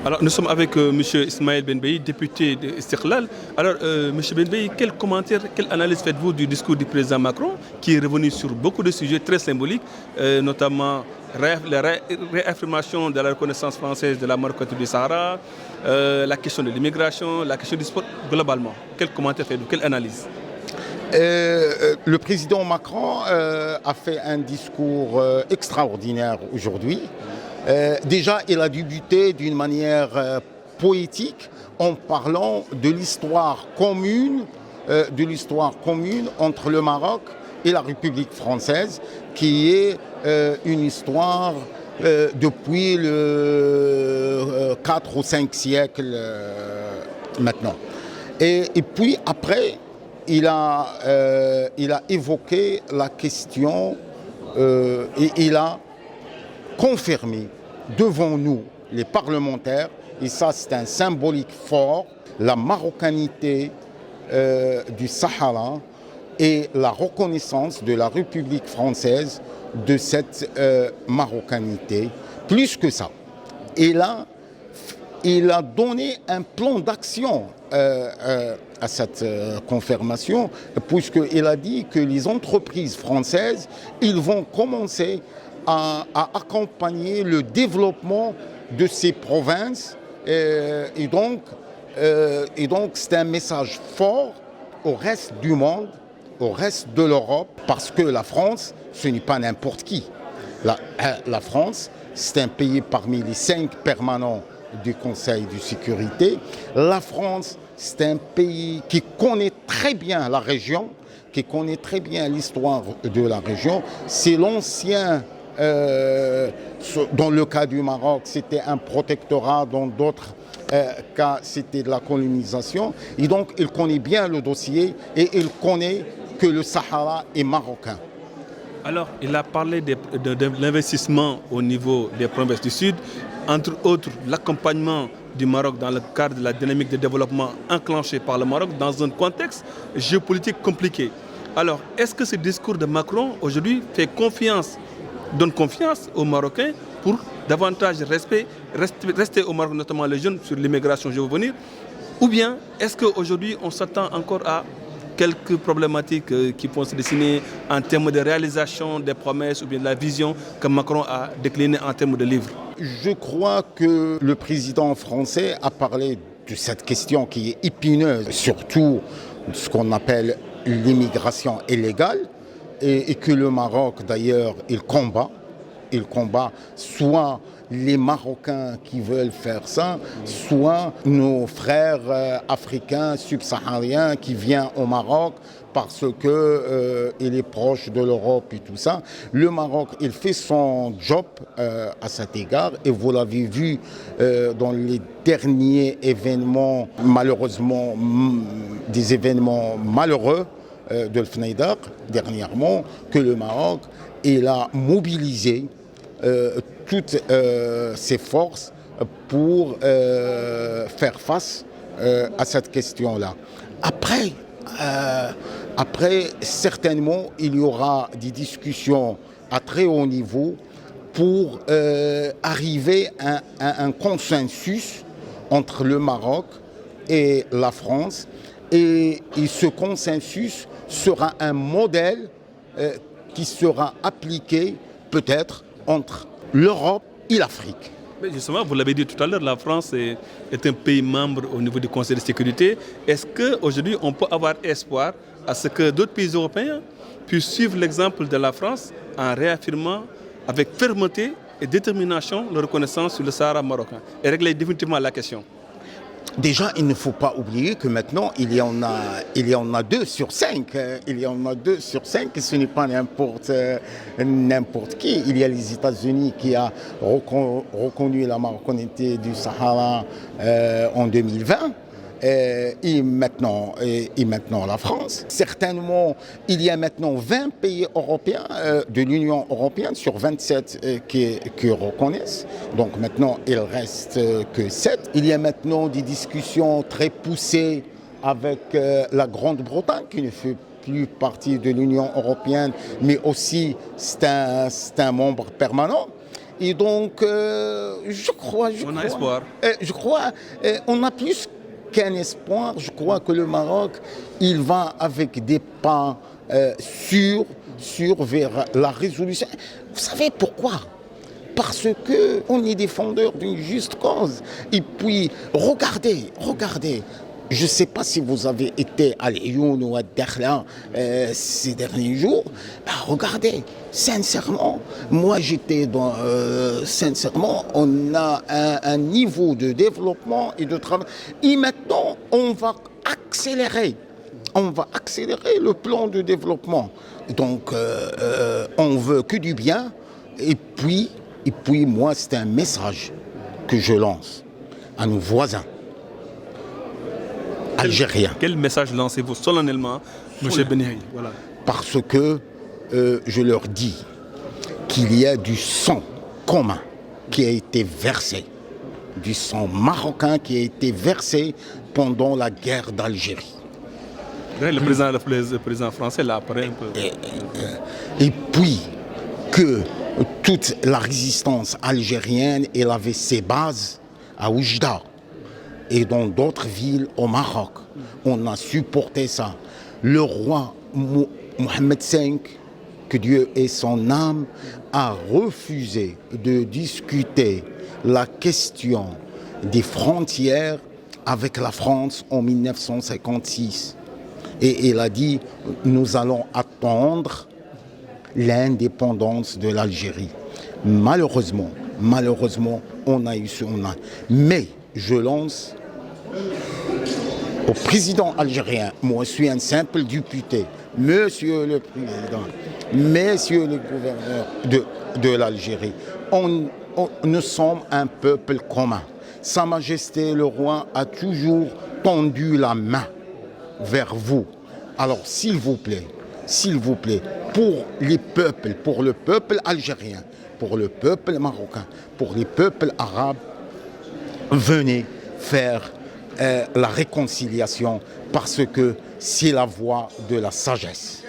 Alors, nous sommes avec M. Ismaël Benbei, député de Istiqlal. Alors, M. Benbei, quel commentaire, quelle analyse faites-vous du discours du président Macron, qui est revenu sur beaucoup de sujets très symboliques, notamment la réaffirmation de la reconnaissance française de la Maroc du Sahara, la question de l'immigration, la question du sport globalement. Quel commentaire faites-vous, quelle analyse? Le président Macron a fait un discours extraordinaire aujourd'hui. Déjà, il a débuté d'une manière poétique en parlant de l'histoire commune, entre le Maroc et la République française, qui est une histoire depuis le 4 ou 5 siècles maintenant. Et puis après, il a évoqué la question et il a confirmé devant nous, les parlementaires, et ça c'est un symbolique fort, la marocanité du Sahara et la reconnaissance de la République française de cette marocanité. Plus que ça, il a donné un plan d'action à cette confirmation, puisqu'il a dit que les entreprises françaises, ils vont commencer à accompagner le développement de ces provinces. Et donc c'est un message fort au reste du monde, au reste de l'Europe, parce que la France, ce n'est pas n'importe qui. La France, c'est un pays parmi les 5 permanents du Conseil de sécurité. La France, c'est un pays qui connaît très bien la région, qui connaît très bien l'histoire de la région. C'est l'ancien, dans le cas du Maroc, c'était un protectorat, dans d'autres cas, c'était de la colonisation. Et donc, il connaît bien le dossier et il connaît que le Sahara est marocain. Alors, il a parlé de l'investissement au niveau des provinces du Sud, entre autres l'accompagnement du Maroc dans le cadre de la dynamique de développement enclenchée par le Maroc dans un contexte géopolitique compliqué. Alors, est-ce que ce discours de Macron aujourd'hui donne confiance aux Marocains pour davantage rester au Maroc, notamment les jeunes, sur l'immigration, je vais venir? Ou bien est-ce qu'aujourd'hui on s'attend encore à quelques problématiques qui vont se dessiner en termes de réalisation des promesses ou bien de la vision que Macron a déclinée en termes de livres? Je crois que le président français a parlé de cette question qui est épineuse, surtout ce qu'on appelle l'immigration illégale, et que le Maroc d'ailleurs il combat soit les Marocains qui veulent faire ça, soit nos frères africains subsahariens qui viennent au Maroc parce qu'il est proche de l'Europe et tout ça. Le Maroc, il fait son job à cet égard, et vous l'avez vu dans les derniers événements, malheureusement des événements malheureux de l'Fnaïdar dernièrement, que le Maroc il a mobilisé toutes ses forces pour faire face à cette question-là. Après, certainement, il y aura des discussions à très haut niveau pour arriver à un consensus entre le Maroc et la France. Et ce consensus sera un modèle qui sera appliqué peut-être entre l'Europe et l'Afrique. Mais justement, vous l'avez dit tout à l'heure, la France est un pays membre au niveau du Conseil de sécurité. Est-ce qu'aujourd'hui, on peut avoir espoir à ce que d'autres pays européens puissent suivre l'exemple de la France en réaffirmant avec fermeté et détermination la reconnaissance sur le Sahara marocain et régler définitivement la question? Déjà, il ne faut pas oublier que maintenant, il y en a 2 sur 5. Il y en a 2 sur 5, ce n'est pas n'importe qui. Il y a les États-Unis qui a reconnu la marocanité du Sahara en 2020. Et maintenant la France. Certainement, il y a maintenant 20 pays européens de l'Union européenne sur 27 qui reconnaissent. Donc maintenant, il ne reste que 7. Il y a maintenant des discussions très poussées avec la Grande-Bretagne qui ne fait plus partie de l'Union européenne, mais aussi c'est un membre permanent. Et donc, je crois... On a espoir. Je crois, on a plus qu'un espoir. Je crois que le Maroc, il va avec des pas sûrs vers la résolution. Vous savez pourquoi? Parce qu'on est défendeur d'une juste cause. Et puis, regardez. Je ne sais pas si vous avez été à Lyon ou à Dakhla ces derniers jours. Regardez, sincèrement, moi j'étais dans... sincèrement, on a un niveau de développement et de travail. Et maintenant, on va accélérer le plan de développement. Donc, on veut que du bien. Et puis moi, c'est un message que je lance à nos voisins algériens. Quel message lancez-vous solennellement, M. Benirri? Voilà. Parce que je leur dis qu'il y a du sang commun qui a été versé, du sang marocain qui a été versé pendant la guerre d'Algérie. Le président français l'a appris un peu. Et puis que toute la résistance algérienne, elle avait ses bases à Oujda et dans d'autres villes au Maroc. On a supporté ça. Le roi Mohamed V, que Dieu ait son âme, a refusé de discuter la question des frontières avec la France en 1956. Et il a dit, nous allons attendre l'indépendance de l'Algérie. Malheureusement, on a eu ce qu'on a. Mais je lance au président algérien, moi je suis un simple député, monsieur le président, messieurs les gouverneurs de l'Algérie, nous sommes un peuple commun. Sa Majesté le roi a toujours tendu la main vers vous. Alors s'il vous plaît, pour les peuples, pour le peuple algérien, pour le peuple marocain, pour les peuples arabes, venez faire la réconciliation parce que c'est la voie de la sagesse.